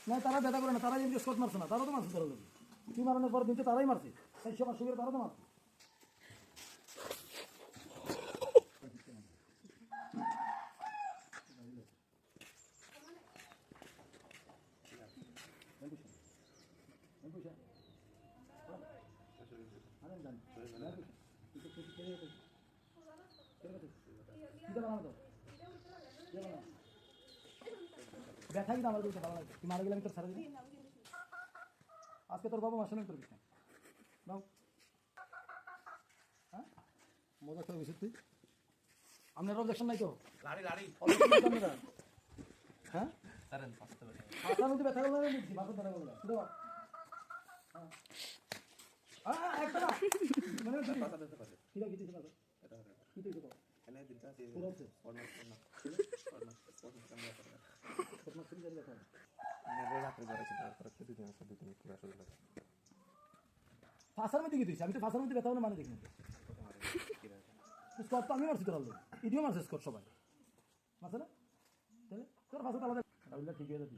না তারা ব্যথা করে না, তারা এমনি স্কট মারছে না, তারাও তো মারছে তারা লোক কি মারানোর পর দিনতে তারাই মারছে, তাই সবার সুবিধা তারা তো মারছে। ব্যথা কিন্তু আমার বলতে ভালো লাগে, তুই মারা গেলে আমি তোর সারা দিবি। আজকে তোর বাবা মার সঙ্গে তোর বিষ্ণু নাও, হ্যাঁ মজা করে বেশি তুই আপনার অবজেকশন নাই তো? হ্যাঁ মাথার মধ্যে ব্যথা করলে দিচ্ছি, মাথার ব্যথা করলে শুধু ফাঁসার মধ্যে কি দিয়েছি আমি তো, ফাঁসার মধ্যে ব্যথা মানে দেখি স্কট তো আমি মারছি, তোর আলো ইডিও মারছে স্কট সবাই মারছে না, তাহলে তোর ফাঁসা তো আলাদা ঠিক হয়ে যাবি।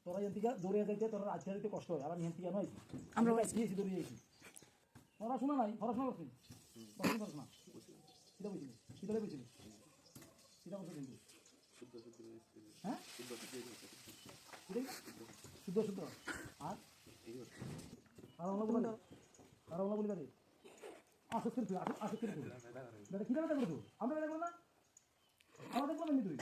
তোরা এন থেকে দৌড়ে যাইতে তোরা আজকে দিতে কষ্ট হয়, আবার এন থেকে নয় আমরা গিয়েছি দৌড়িয়েছি, পড়াশোনা নাই, পড়াশোনা করছিস পড়াশোনা সেটা বুঝলি, সেটাই বুঝলি সেটা বলছো কিন্তু হ্যাঁ শুদ্ধ শুদ্ধ আর আর বলি কারে আসক্তি আসক্তি বেটা কী ব্যথা করে দেবো আমরা ব্যথা করবো না, আমরা দেখবো না তুই